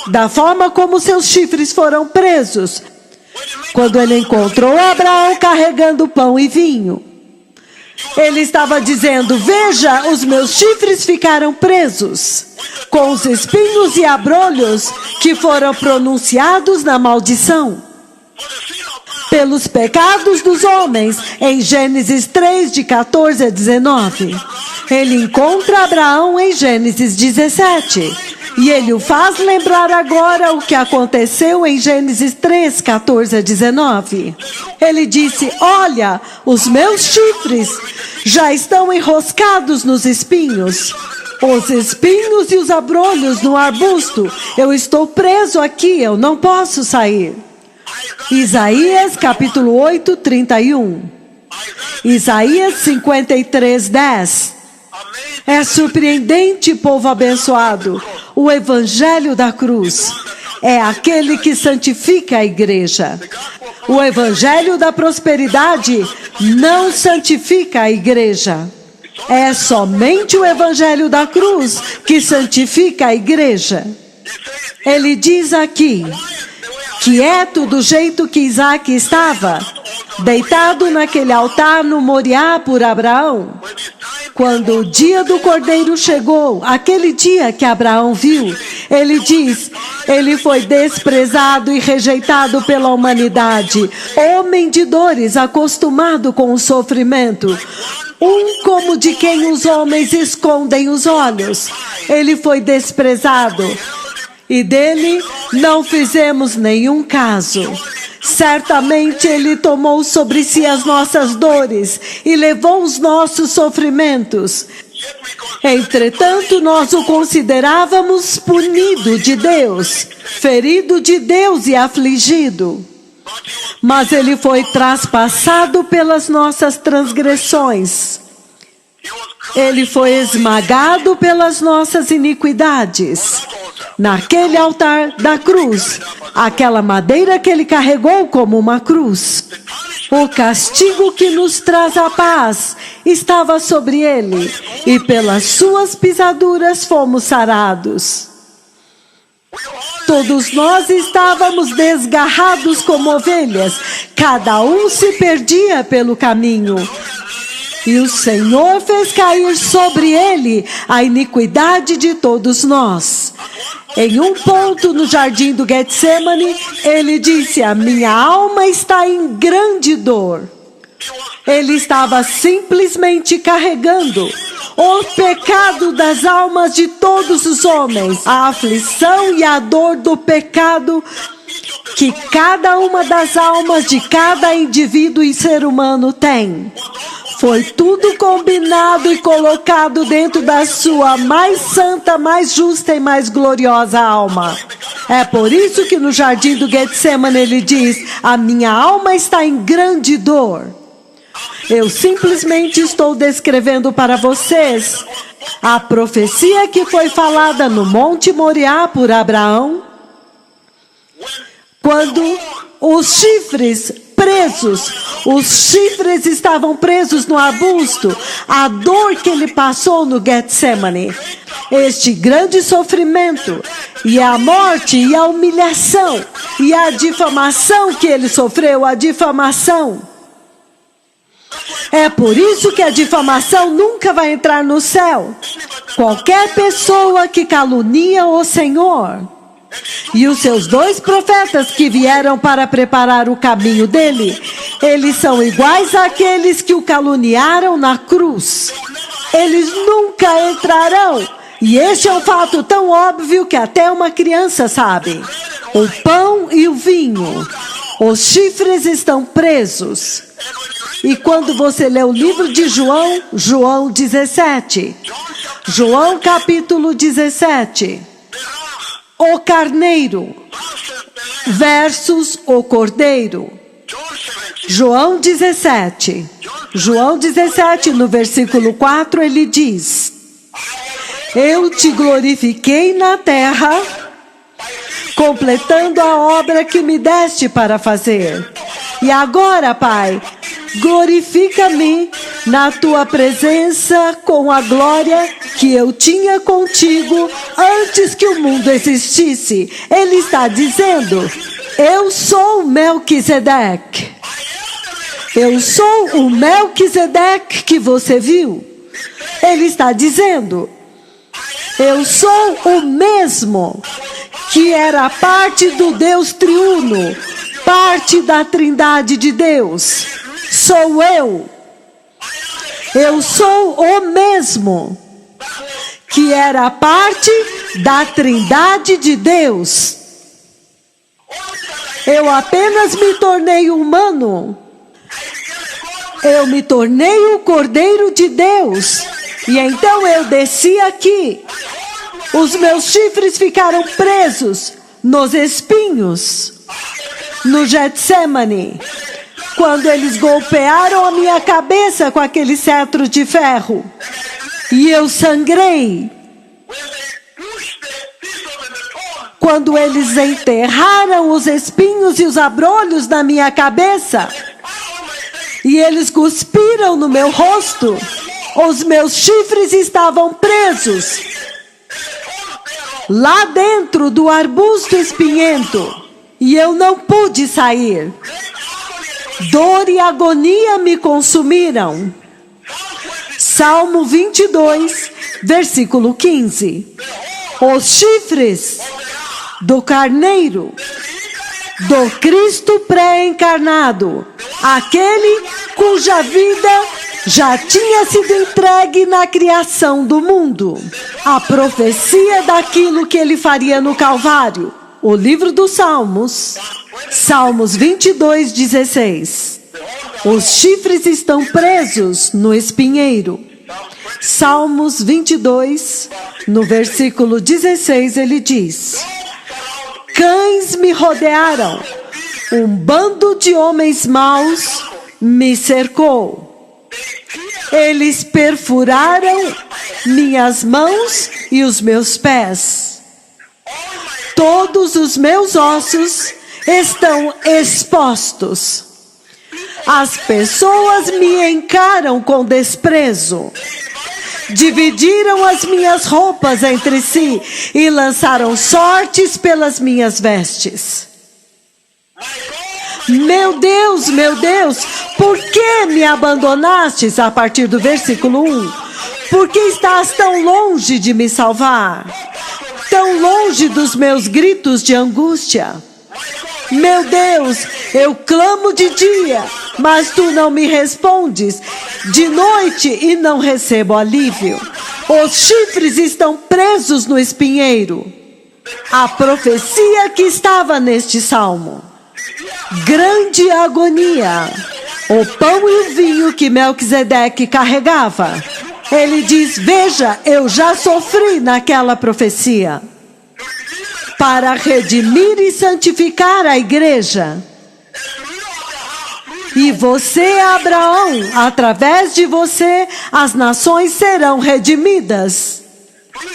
da forma como seus chifres foram presos, quando ele encontrou Abraão carregando pão e vinho. Ele estava dizendo: veja, os meus chifres ficaram presos com os espinhos e abrolhos que foram pronunciados na maldição pelos pecados dos homens, em Gênesis 3, de 14 a 19. Ele encontra Abraão em Gênesis 17. E ele o faz lembrar agora o que aconteceu em Gênesis 3, 14 a 19. Ele disse: olha, os meus chifres já estão enroscados nos espinhos. Os espinhos e os abrolhos no arbusto. Eu estou preso aqui, eu não posso sair. Isaías capítulo 8, 31. Isaías 53, 10. É surpreendente, povo abençoado. O evangelho da cruz é aquele que santifica a igreja. O evangelho da prosperidade não santifica a igreja. É somente o evangelho da cruz que santifica a igreja. Ele diz aqui, quieto do jeito que Isaac estava, deitado naquele altar no Moriá por Abraão. Quando o dia do cordeiro chegou, aquele dia que Abraão viu, ele diz, ele foi desprezado e rejeitado pela humanidade, homem de dores, acostumado com o sofrimento, como de quem os homens escondem os olhos. Ele foi desprezado e dele não fizemos nenhum caso. Certamente ele tomou sobre si as nossas dores e levou os nossos sofrimentos. Entretanto, nós o considerávamos punido de Deus, ferido de Deus e afligido. Mas ele foi traspassado pelas nossas transgressões. Ele foi esmagado pelas nossas iniquidades. Naquele altar da cruz, aquela madeira que ele carregou como uma cruz, o castigo que nos traz a paz estava sobre ele, e pelas suas pisaduras fomos sarados. Todos nós estávamos desgarrados como ovelhas, cada um se perdia pelo caminho. E o Senhor fez cair sobre ele a iniquidade de todos nós. Em um ponto no jardim do Getsemane, ele disse, a minha alma está em grande dor. Ele estava simplesmente carregando o pecado das almas de todos os homens, a aflição e a dor do pecado que cada uma das almas de cada indivíduo e ser humano tem. Foi tudo combinado e colocado dentro da sua mais santa, mais justa e mais gloriosa alma. É por isso que no jardim do Getsemane ele diz, a minha alma está em grande dor. Eu simplesmente estou descrevendo para vocês a profecia que foi falada no Monte Moriá por Abraão, quando os chifres presos, os chifres estavam presos no arbusto, a dor que ele passou no Getsemane, este grande sofrimento, e a morte, e a humilhação, e a difamação que ele sofreu, a difamação. É por isso que a difamação nunca vai entrar no céu. Qualquer pessoa que calunia o Senhor e os seus 2 profetas que vieram para preparar o caminho dele, eles são iguais àqueles que o caluniaram na cruz. Eles nunca entrarão. E este é um fato tão óbvio que até uma criança sabe. O pão e o vinho, os chifres estão presos. E quando você lê o livro de João, João 17, João capítulo 17, o carneiro versus o cordeiro. João 17, no versículo 4, ele diz: eu te glorifiquei na terra, completando a obra que me deste para fazer. E agora, Pai, glorifica-me na tua presença com a glória que eu tinha contigo antes que o mundo existisse. Ele está dizendo: eu sou Melquisedeque. Eu sou o Melquisedeque que você viu. Ele está dizendo: eu sou o mesmo que era parte do Deus triuno, parte da Trindade de Deus. Sou eu. Eu sou o mesmo que era parte da Trindade de Deus. Eu apenas me tornei humano. Eu me tornei o Cordeiro de Deus. E então eu desci aqui. Os meus chifres ficaram presos nos espinhos, no Getsemane, quando eles golpearam a minha cabeça com aquele cetro de ferro. E eu sangrei. Quando eles enterraram os espinhos e os abrolhos na minha cabeça, e eles cuspiram no meu rosto, os meus chifres estavam presos lá dentro do arbusto espinhento, e eu não pude sair. Dor e agonia me consumiram. Salmo 22, versículo 15. Os chifres do carneiro, do Cristo pré-encarnado, aquele cuja vida já tinha sido entregue na criação do mundo. A profecia daquilo que ele faria no Calvário. O livro dos Salmos, Salmos 22, 16. Os chifres estão presos no espinheiro. Salmos 22, no versículo 16, ele diz: cães me rodearam, um bando de homens maus me cercou. Eles perfuraram minhas mãos e os meus pés. Todos os meus ossos estão expostos. As pessoas me encaram com desprezo. Dividiram as minhas roupas entre si e lançaram sortes pelas minhas vestes. Meu Deus, por que me abandonastes? A partir do versículo 1. Por que estás tão longe de me salvar? Tão longe dos meus gritos de angústia? Meu Deus, eu clamo de dia, mas tu não me respondes. De noite e não recebo alívio. Os chifres estão presos no espinheiro. A profecia que estava neste salmo. Grande agonia. O pão e o vinho que Melquisedeque carregava. Ele diz: veja, eu já sofri naquela profecia para redimir e santificar a igreja. E você, Abraão, através de você, as nações serão redimidas.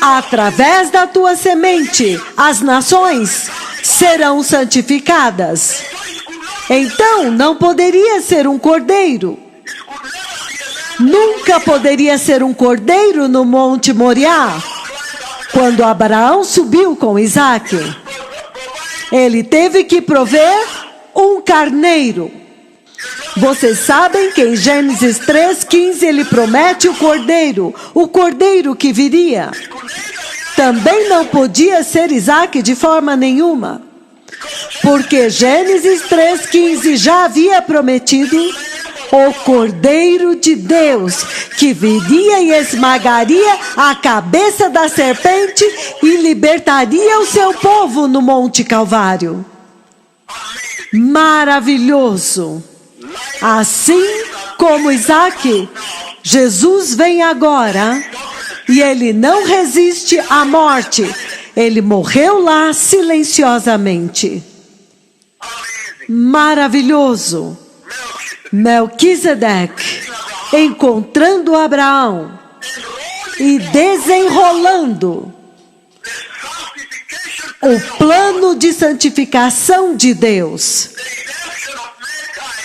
Através da tua semente, as nações serão santificadas. Então, não poderia ser um cordeiro. Nunca poderia ser um cordeiro no Monte Moriá. Quando Abraão subiu com Isaac, ele teve que prover um carneiro. Vocês sabem que em Gênesis 3:15 ele promete o cordeiro que viria. Também não podia ser Isaque de forma nenhuma, porque Gênesis 3:15 já havia prometido o Cordeiro de Deus, que viria e esmagaria a cabeça da serpente e libertaria o seu povo no Monte Calvário. Maravilhoso! Assim como Isaque, Jesus vem agora e ele não resiste à morte. Ele morreu lá silenciosamente. Maravilhoso! Melquisedeque encontrando Abraão e desenrolando o plano de santificação de Deus,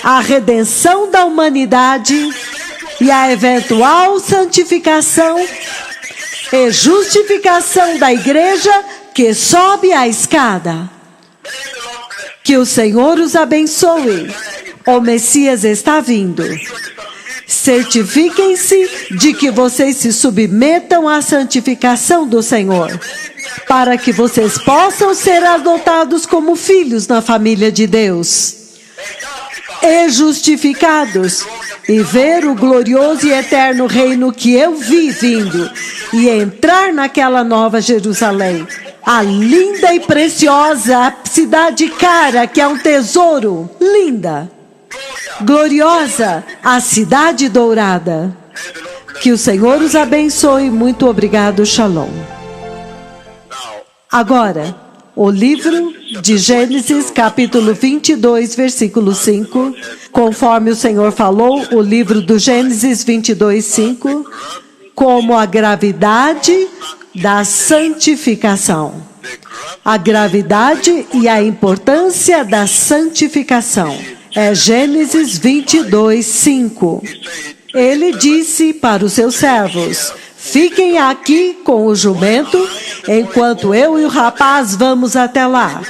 a redenção da humanidade e a eventual santificação e justificação da igreja que sobe a escada. Que o Senhor os abençoe. O Messias está vindo. Certifiquem-se de que vocês se submetam à santificação do Senhor, para que vocês possam ser adotados como filhos na família de Deus e justificados, e ver o glorioso e eterno reino que eu vi vindo, e entrar naquela nova Jerusalém, a linda e preciosa cidade cara, que é um tesouro, linda, gloriosa, a cidade dourada. Que o Senhor os abençoe. Muito obrigado. Shalom. Agora, o livro de Gênesis, capítulo 22, versículo 5. Conforme o Senhor falou, o livro do Gênesis 22, 5. Como a gravidade da santificação. A gravidade e a importância da santificação. É Gênesis 22, 5. Ele disse para os seus servos: fiquem aqui com o jumento, enquanto eu e o rapaz vamos até lá.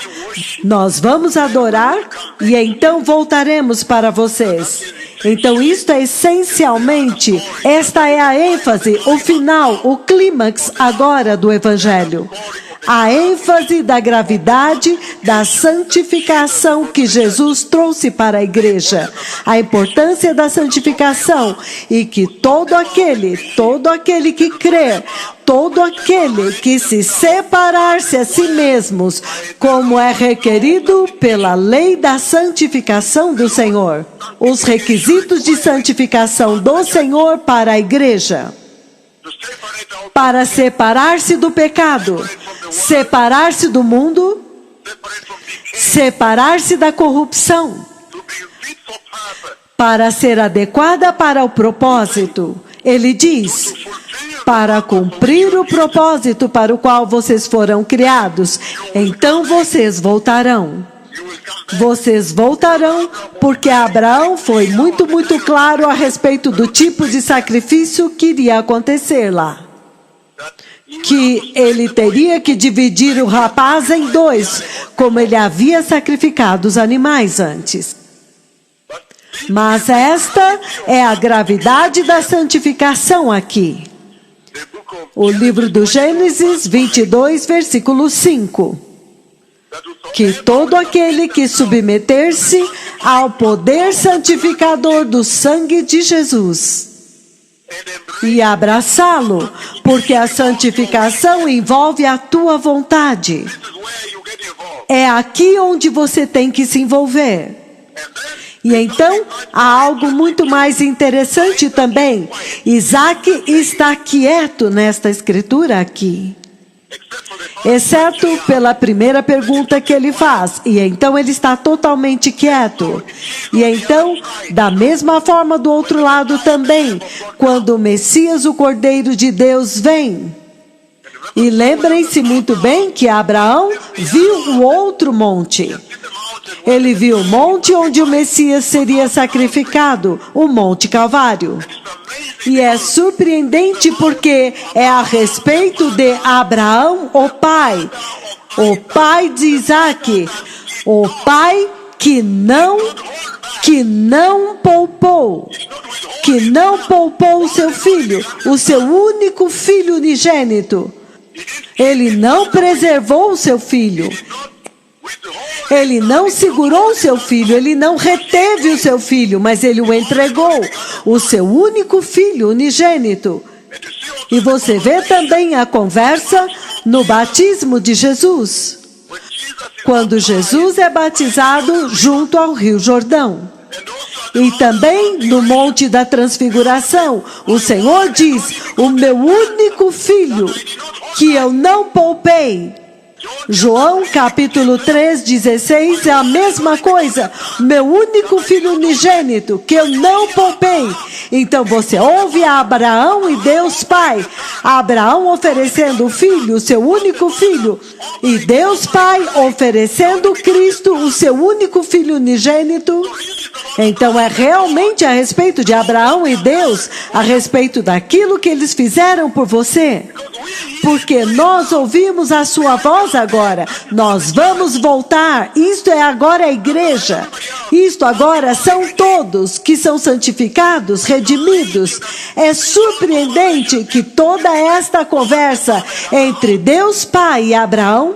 Nós vamos adorar e então voltaremos para vocês. Então isto é essencialmente, esta é a ênfase, o final, o clímax agora do Evangelho. A ênfase da gravidade da santificação que Jesus trouxe para a igreja. A importância da santificação e que todo aquele que crer, todo aquele que se separar-se a si mesmos, como é requerido pela lei da santificação do Senhor. Os requisitos de santificação do Senhor para a igreja. Para separar-se do pecado, separar-se do mundo, separar-se da corrupção, para ser adequada para o propósito. Ele diz: para cumprir o propósito para o qual vocês foram criados, então vocês voltarão. Vocês voltarão, porque Abraão foi muito claro a respeito do tipo de sacrifício que iria acontecer lá. Que ele teria que dividir o rapaz em dois, como ele havia sacrificado os animais antes. Mas esta é a gravidade da santificação aqui. O livro do Gênesis 22, versículo 5. Que todo aquele que submeter-se ao poder santificador do sangue de Jesus e abraçá-lo, porque a santificação envolve a tua vontade. É aqui onde você tem que se envolver. E então, há algo muito mais interessante também. Isaque está quieto nesta escritura aqui. Exceto pela primeira pergunta que ele faz. E então ele está totalmente quieto. E então, da mesma forma do outro lado também, quando o Messias, o Cordeiro de Deus, vem. E lembrem-se muito bem que Abraão viu o outro monte. Ele viu o monte onde o Messias seria sacrificado, o Monte Calvário. E é surpreendente porque é a respeito de Abraão, o pai de Isaque, o pai que não que não poupou o seu filho, o seu único filho unigênito. Ele não preservou o seu filho. Ele não segurou o seu filho, ele não reteve o seu filho, mas ele o entregou, o seu único filho unigênito. E você vê também a conversa no batismo de Jesus, quando Jesus é batizado junto ao Rio Jordão. E também no Monte da Transfiguração, o Senhor diz: o meu único filho, que eu não poupei. João capítulo 3:16 é a mesma coisa. Meu único filho unigênito, que eu não poupei. Então você ouve a Abraão e Deus Pai. Abraão oferecendo o filho, o seu único filho. E Deus Pai oferecendo Cristo, o seu único filho unigênito. Então é realmente a respeito de Abraão e Deus, a respeito daquilo que eles fizeram por você. Porque nós ouvimos a sua voz agora. Nós vamos voltar. Isto é agora a igreja. Isto agora são todos que são santificados, redimidos. É surpreendente que toda esta conversa entre Deus Pai e Abraão,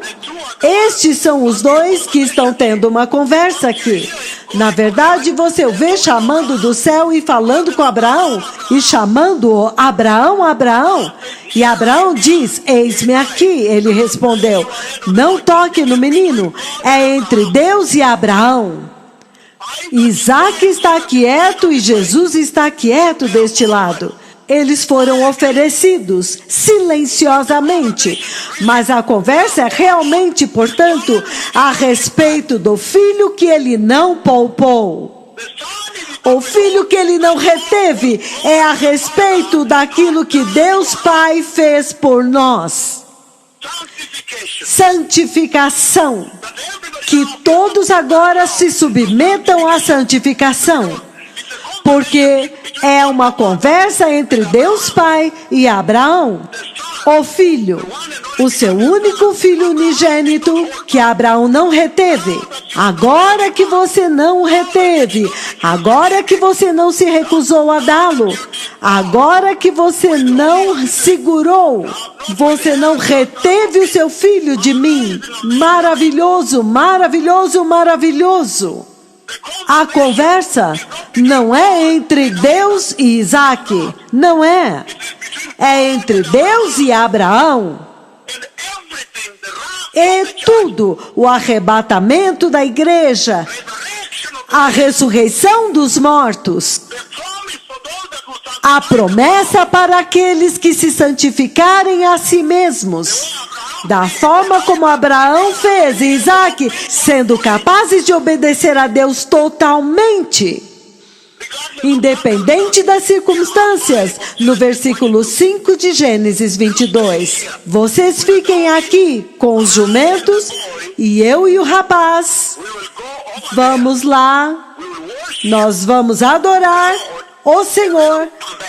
estes são os dois que estão tendo uma conversa aqui. Na verdade, você o vê chamando do céu e falando com Abraão, e chamando-o Abraão, Abraão. E Abraão diz: eis-me aqui. Ele respondeu: não toque no menino, é entre Deus e Abraão. Isaac está quieto e Jesus está quieto deste lado. Eles foram oferecidos silenciosamente, mas a conversa é realmente, portanto, a respeito do filho que ele não poupou. O filho que ele não reteve é a respeito daquilo que Deus Pai fez por nós. Santificação. Que todos agora se submetam à santificação. Porque é uma conversa entre Deus Pai e Abraão. O filho, o seu único filho unigênito, que Abraão não reteve. Agora que você não o reteve, agora que você não se recusou a dá-lo, agora que você não segurou, você não reteve o seu filho de mim. Maravilhoso, maravilhoso, maravilhoso. A conversa não é entre Deus e Isaac, não é. É entre Deus e Abraão. E tudo, o arrebatamento da igreja, a ressurreição dos mortos, a promessa para aqueles que se santificarem a si mesmos, da forma como Abraão fez e Isaac, sendo capazes de obedecer a Deus totalmente, independente das circunstâncias. No versículo 5 de Gênesis 22. Vocês fiquem aqui com os jumentos e eu e o rapaz. Vamos lá. Nós vamos adorar o Senhor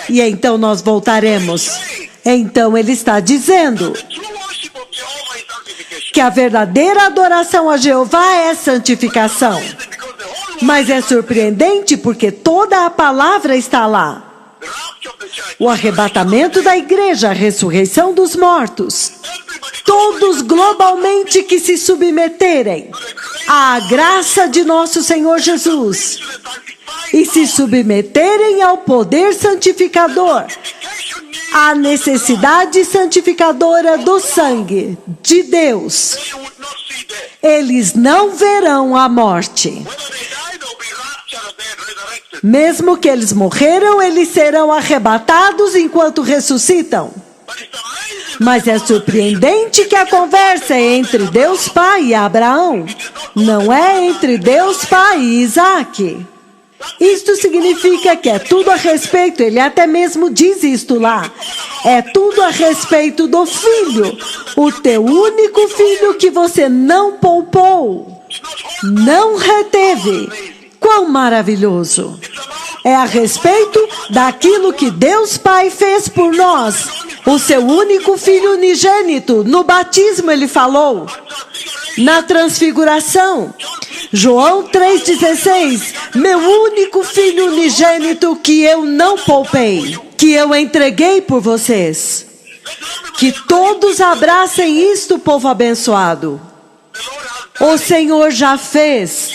e então nós voltaremos. Então ele está dizendo que a verdadeira adoração a Jeová é santificação. Mas é surpreendente porque toda a palavra está lá. O arrebatamento da igreja, a ressurreição dos mortos. Todos globalmente que se submeterem à graça de nosso Senhor Jesus e se submeterem ao poder santificador, à necessidade santificadora do sangue de Deus, eles não verão a morte. Mesmo que eles morreram, eles serão arrebatados enquanto ressuscitam. Mas é surpreendente que a conversa é entre Deus Pai e Abraão, não é entre Deus Pai e Isaac. Isto significa que é tudo a respeito, ele até mesmo diz isto lá, é tudo a respeito do filho, o teu único filho que você não poupou, não reteve. Quão maravilhoso! É a respeito daquilo que Deus Pai fez por nós, o seu único filho unigênito. No batismo ele falou, na transfiguração. João 3,16, meu único filho unigênito que eu não poupei, que eu entreguei por vocês. Que todos abracem isto, povo abençoado. O Senhor já fez.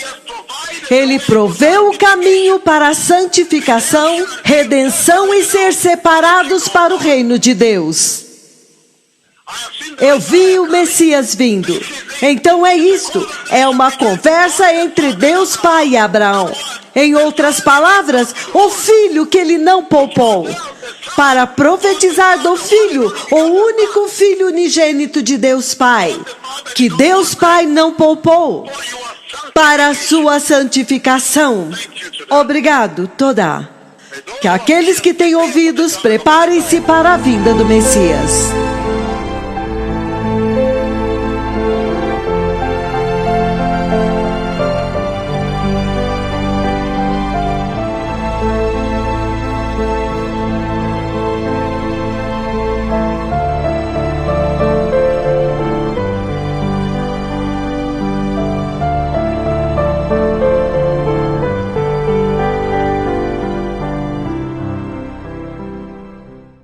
Ele proveu o caminho para a santificação, redenção e ser separados para o reino de Deus. Eu vi o Messias vindo. Então é isto. É uma conversa entre Deus Pai e Abraão. Em outras palavras, o filho que ele não poupou. Para profetizar do Filho, o único Filho unigênito de Deus Pai, que Deus Pai não poupou, para a sua santificação. Obrigado, Todá. Que aqueles que têm ouvidos, preparem-se para a vinda do Messias.